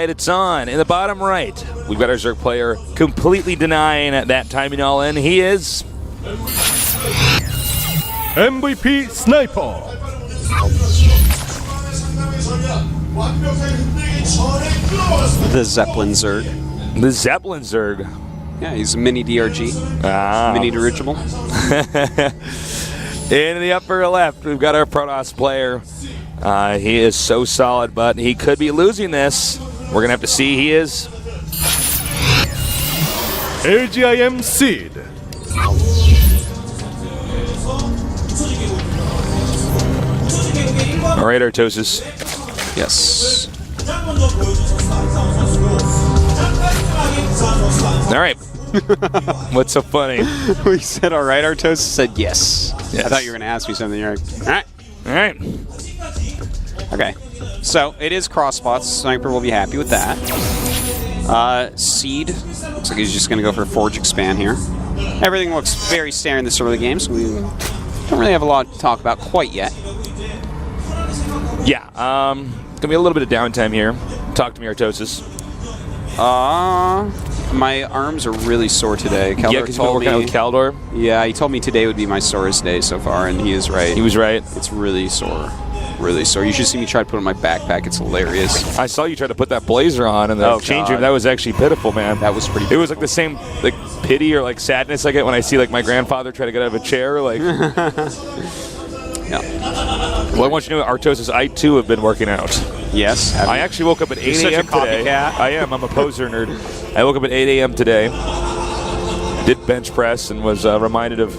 right, it's on. In the bottom right, we've got our Zerg player completely denying that timing all in. He is MVP Sniper. The Zeppelin Zerg. the Zeppelin Zerg. Yeah, he's a mini DRG. Mini dirigible. In the upper left, we've got our Protoss player. He is so solid, but he could be losing this. We're going to have to see. He is AGIM Seed. all right, Artosis. Yes. All right. What's so funny? We said, all right, Artosis said yes. Yes. I thought you were going to ask me something. You're like, all right. All right. Okay. So it is cross spots. Sniper will be happy with that. Seed. Looks like he's just going to go for Forge Expand here. Everything looks very standard this early game, so we don't really have a lot to talk about quite yet. Yeah. Gonna be a little bit of downtime here. Talk to me, Artosis. My arms are really sore today. Kaldor Yeah, because you've been working out with Kaldor. Yeah, he told me today would be my sorest day so far, and he is right. He was right. It's really sore. Really sore. You should see me try to put it in my backpack. It's hilarious. I saw you try to put that blazer on in the change room. God. That was actually pitiful, man. That was pretty It was like the same like pity or like sadness I get when I see like my grandfather try to get out of a chair. Like, Yeah. well, I want you to know, Artosis, I too have been working out. Yes. I actually woke up at 8 such a a.m. today. copycat. I am. I'm a poser nerd. I woke up at 8 a.m. today, did bench press, and was reminded of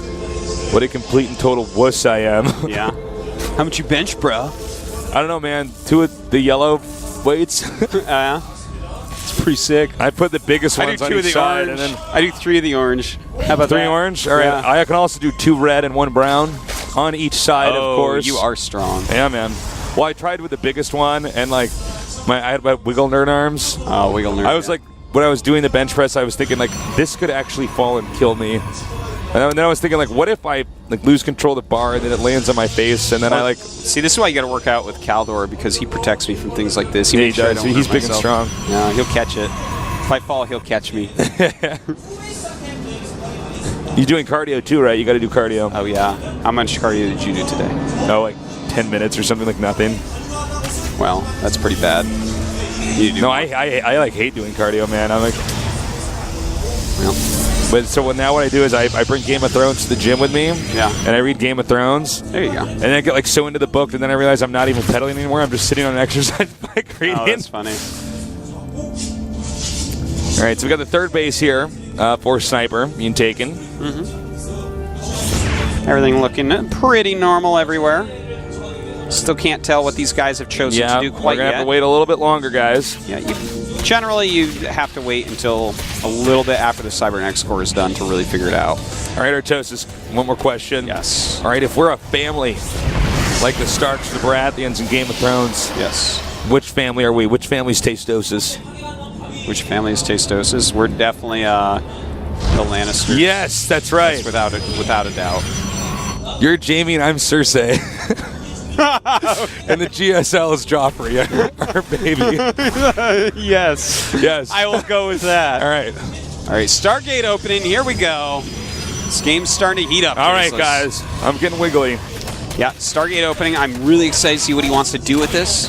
what a complete and total wuss I am. Yeah. How much you bench, bro? I don't know, man. 2 of the yellow weights. It's pretty sick. I put the biggest I do ones on 2 of each the side, orange. and then I do 3 of the orange. How about 3 that? orange. All right. Yeah. I can also do 2 red and 1 brown on each side, of course. You are strong. Yeah, man. Well, I tried with the biggest one, and like I had my wiggle nerd arms. Oh, wiggle nerd. I was like, when I was doing the bench press, I was thinking like, this could actually fall and kill me. And then I was thinking like, what if I like lose control of the bar and then it lands on my face, and then I like. See, this is why you got to work out with Kaldor, because he protects me from things like this. He Yeah, makes he sure I does. don't He's hurt big and myself. strong. Yeah, he'll catch it. If I fall, he'll catch me. You're doing cardio too, right? You got to do cardio. Oh yeah. How much cardio did you do today? Oh, like 10 minutes or something, like nothing. Well, that's pretty bad. You do No, more. I like hate doing cardio, man. I'm like. Well, But so now what I do is I bring Game of Thrones to the gym with me. Yeah. And I read Game of Thrones. there you go. And then I get like so into the book, and then I realize I'm not even pedaling anymore. I'm just sitting on an exercise bike reading. Oh, that's funny. All right, so we got the third base here for Sniper being taken. Everything looking pretty normal everywhere. Still can't tell what these guys have chosen Yeah, to do we're quite gonna yet. have to wait a little bit longer, guys. Yeah, generally you have to wait until a little bit after the Cybernex core is done to really figure it out. All right, Artosis, one more question. Yes. All right, if we're a family like the Starks, the Baratheons, and Game of Thrones, Yes. which family are we? Which family's Tastosis? Which family is Tastosis? We're definitely the Lannisters. Yes, that's right. That's without a doubt. You're Jamie and I'm Cersei. And the GSL is Joffrey, our baby. Yes. Yes. I will go with that. All right. All right, Stargate opening. Here we go. This game's starting to heat up. All right, Tasteless. guys. I'm getting wiggly. Yeah, Stargate opening. I'm really excited to see what he wants to do with this.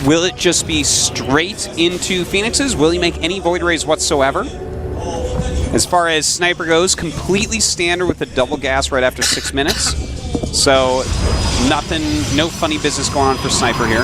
Will it just be straight into Phoenixes? Will he make any Void Rays whatsoever? As far as Sniper goes, completely standard with the double gas right after 6 minutes. So, nothing, no funny business going on for Sniper here.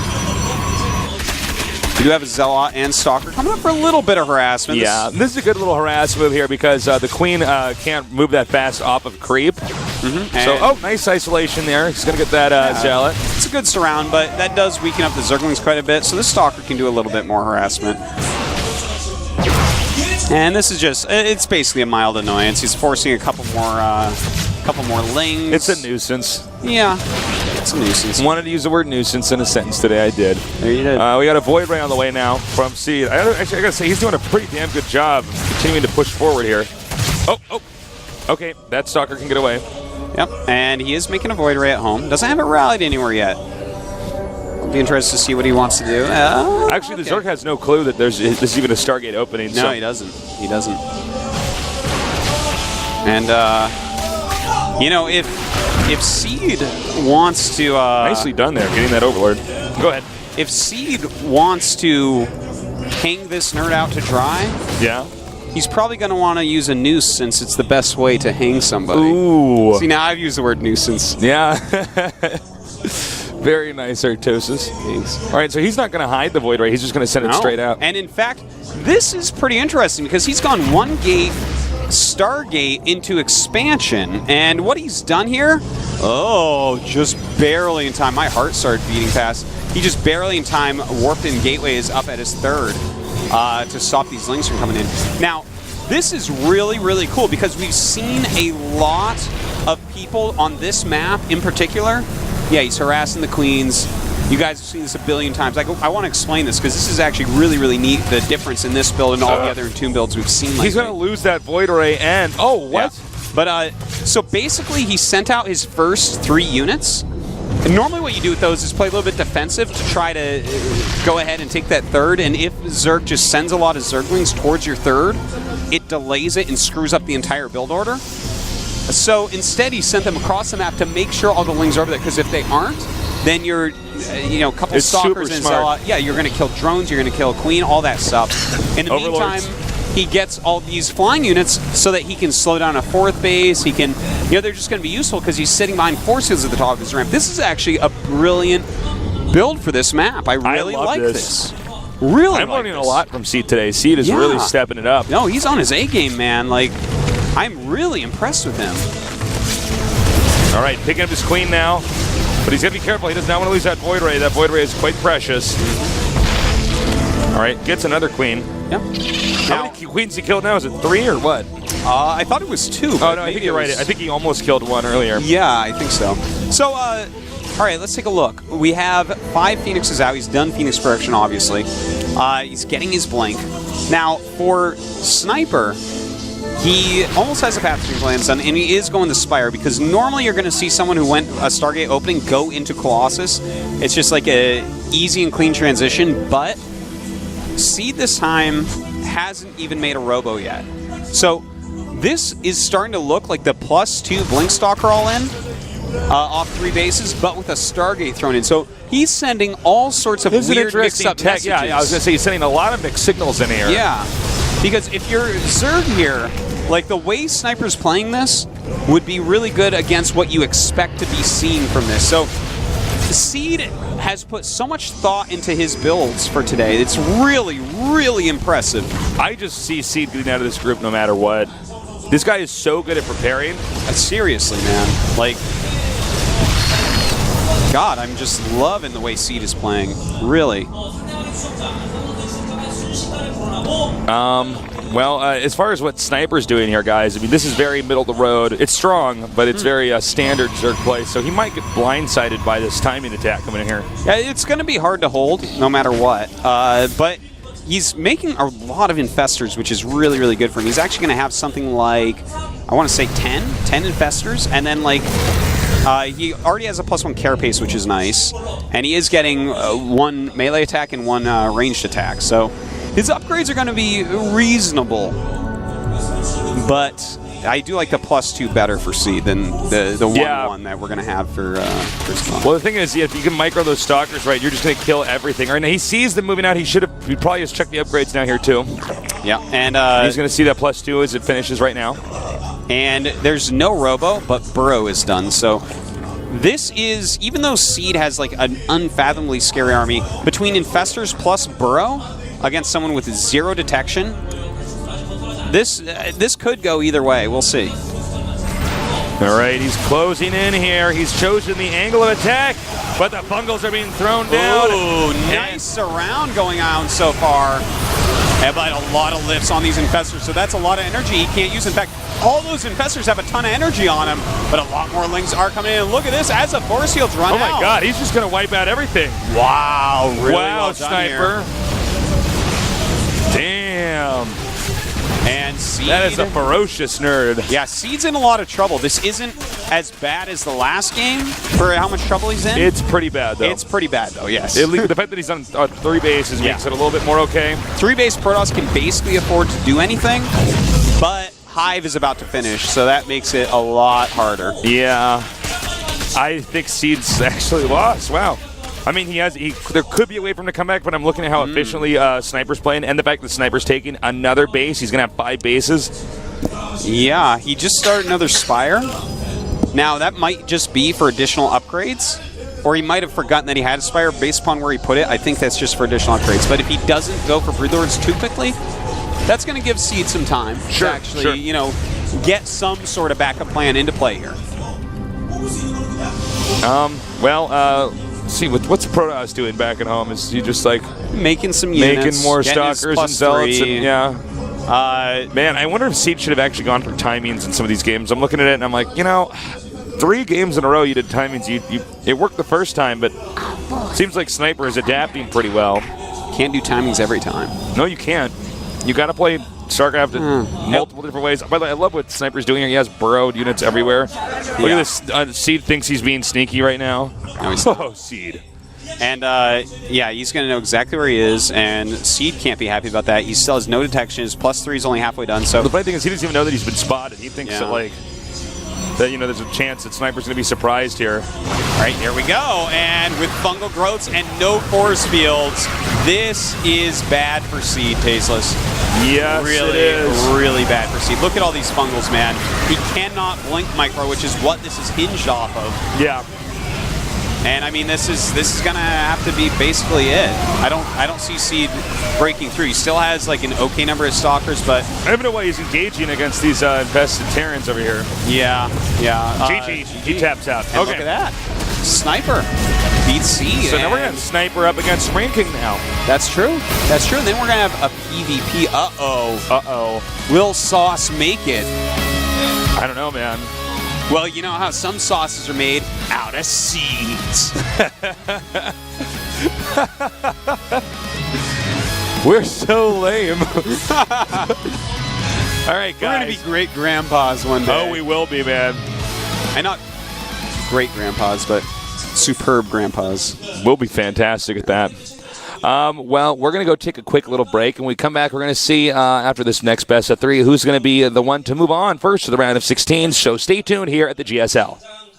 We do have a Zealot and Stalker coming up for a little bit of harassment. Yeah, this is a good little harass move here because the Queen can't move that fast off of creep. So, nice isolation there. He's going to get that Zealot. It's a good surround, but that does weaken up the Zerglings quite a bit, so this Stalker can do a little bit more harassment. And this is just, it's basically a mild annoyance. He's forcing a couple more lings. It's a nuisance. Yeah, it's a nuisance. Wanted to use the word nuisance in a sentence today. I did. There you did. We got a Void Ray on the way now from Seed. I got to say, he's doing a pretty damn good job continuing to push forward here. Oh. Okay, that Stalker can get away. Yep, and he is making a Void Ray at home. Doesn't have it rallied anywhere yet. Be interested to see what he wants to do. Actually, the Zerg has no clue that this is even a Stargate opening. No, so. he doesn't. He doesn't. And you know, if Seed wants to Nicely done there, getting that Overlord. Go ahead. if Seed wants to hang this nerd out to dry, Yeah. he's probably going to want to use a noose since it's the best way to hang somebody. Ooh. See, now I've used the word nuisance. Yeah. Very nice, Artosis. Thanks. All right, so he's not going to hide the Void Ray. He's just going to send it No. straight out. And in fact, this is pretty interesting because he's gone one gate Stargate into expansion, and what he's done here, just barely in time. My heart started beating fast. He just barely in time warped in gateways up at his third to stop these links from coming in. Now, this is really, really cool because we've seen a lot of people on this map in particular. Yeah, he's harassing the queens. You guys have seen this a billion times. I want to explain this because this is actually really, really neat, the difference in this build and all the other Entomb builds we've seen. He's going to lose that Void Ray and... Oh, what? Yeah. But, so basically he sent out his first 3 units. And normally what you do with those is play a little bit defensive to try to go ahead and take that third. And if Zerg just sends a lot of Zerglings towards your third, it delays it and screws up the entire build order. So instead he sent them across the map to make sure all the Lings are over there. Because if they aren't, then you're, a couple It's stalkers super and smart. yeah, you're going to kill drones, you're going to kill Queen, all that stuff. In the Overlords. meantime, he gets all these flying units so that he can slow down a 4th base. He can, they're just going to be useful because he's sitting behind force fields at the top of his ramp. This is actually a brilliant build for this map. I really love like this. Really, I'm like learning this. a lot from Seed today. Seed is Yeah. really stepping it up. No, he's on his A game, man. Like, I'm really impressed with him. All right, picking up his Queen now. But he's going to be careful. He does not want to lose that Void Ray. That Void Ray is quite precious. All right, gets another Queen. Yep. How many Queens he killed now? Is it 3 or what? I thought it was 2. Oh, no, I think you're right. I think he almost killed 1 earlier. Yeah, I think so. So, all right, let's take a look. We have 5 Phoenixes out. He's done Phoenix Production, obviously. He's getting his Blink. Now, for Sniper, he almost has a Path to Plans done, and he is going to Spire, because normally you're going to see someone who went a Stargate opening go into Colossus. It's just like a easy and clean transition, but Seed this time hasn't even made a Robo yet. So this is starting to look like the +2 Blink Stalker all in, off 3 bases, but with a Stargate thrown in. So he's sending all sorts of This is an weird interesting mix-up tech. messages. Yeah, I was going to say he's sending a lot of mixed signals in here. Yeah, because if you're Zerg here, like the way Sniper's playing this would be really good against what you expect to be seeing from this. So Seed has put so much thought into his builds for today. It's really, really impressive. I just see Seed getting out of this group no matter what. This guy is so good at preparing. Seriously, man. Like, God, I'm just loving the way Seed is playing. Really. Well, as far as what Sniper's doing here, guys, I mean, this is very middle of the road. It's strong, but it's very standard Zerg play, so he might get blindsided by this timing attack coming in here. Yeah, it's going to be hard to hold no matter what. But he's making a lot of Infestors, which is really, really good for him. He's actually going to have something like, I want to say 10 Infestors, and then like he already has a +1 Carapace, which is nice, and he is getting 1 melee attack and 1 ranged attack. So his upgrades are going to be reasonable, but I do like the +2 better for Seed than the 1/1 that we're going to have for Spawn. Well, the thing is, if you can micro those stalkers right, you're just going to kill everything. Right now, he sees them moving out. He probably has checked the upgrades now here too. Yeah, and he's going to see that +2 as it finishes right now. And there's no Robo, but Burrow is done. So this is, even though Seed has like an unfathomably scary army, between Infestors plus Burrow against someone with 0 detection, this could go either way. We'll see. All right, he's closing in here. He's chosen the angle of attack, but the fungals are being thrown down. Ooh, nice surround going on so far. But a lot of lifts on these Infestors, so that's a lot of energy he can't use. In fact, all those Infestors have a ton of energy on them, but a lot more Lings are coming in. And look at this, as the Force Fields run out. Oh my God, he's just going to wipe out everything. Wow, really wow, well done Sniper. here. Damn. And Seed. That is a ferocious nerd. Yeah, Seed's in a lot of trouble. This isn't as bad as the last game for how much trouble he's in. It's pretty bad, though. It's pretty bad, though, yes. The fact that he's on 3 bases makes it a little bit more okay. 3-base Protoss can basically afford to do anything, but Hive is about to finish, so that makes it a lot harder. Yeah. I think Seed's actually lost. Wow. I mean, there could be a way for him to come back, but I'm looking at how efficiently Sniper's playing, and the fact that Sniper's taking another base. He's going to have 5 bases. Yeah, he just started another Spire. Now, that might just be for additional upgrades, or he might have forgotten that he had a Spire based upon where he put it. I think that's just for additional upgrades. But if he doesn't go for Brood Lords too quickly, that's going to give Seed some time to actually, get some sort of backup plan into play here. See, what's Protoss doing back at home? Is he just like making some units, making more Stalkers and Zealots? And, yeah. Man, I wonder if Seed should have actually gone for timings in some of these games. I'm looking at it and I'm like, 3 games in a row you did timings. It worked the first time, but seems like Sniper is adapting pretty well. Can't do timings every time. No, you can't. You got to play StarCraft in multiple different ways. By the way, I love what Sniper's doing here. He has burrowed units everywhere. Look at this. Seed thinks he's being sneaky right now. No, he's not. Oh, Seed. And, he's going to know exactly where he is, and Seed can't be happy about that. He still has no detection. His +3 is only halfway done. So the funny thing is he doesn't even know that he's been spotted. He thinks that, there's a chance that Sniper's going to be surprised here. All right, here we go. And with fungal growths and no force fields, this is bad for Seed, Tasteless. Yes, really, it is. Really bad for Seed. Look at all these fungals, man. He cannot blink micro, which is what this is hinged off of. Yeah. And I mean, this is gonna have to be basically it. I don't see Seed breaking through. He still has like an okay number of Stalkers, but I don't know why he's engaging against these infested Terrans over here. Yeah. GG. He taps out. And look at that. Sniper beats Seed. So now we're going to have Sniper up against Rain King now. That's true. That's true. And then we're going to have a PvP. Uh-oh. Will Sauce make it? I don't know, man. Well, you know how some sauces are made out of seeds. We're so lame. All right, guys. We're going to be great grandpas one day. Oh, we will be, man. And not great grandpas, but superb grandpas. We'll be fantastic at that. Well, we're going to go take a quick little break, and when we come back, we're going to see, after this next best of 3, who's going to be the one to move on first to the round of 16. So stay tuned here at the GSL.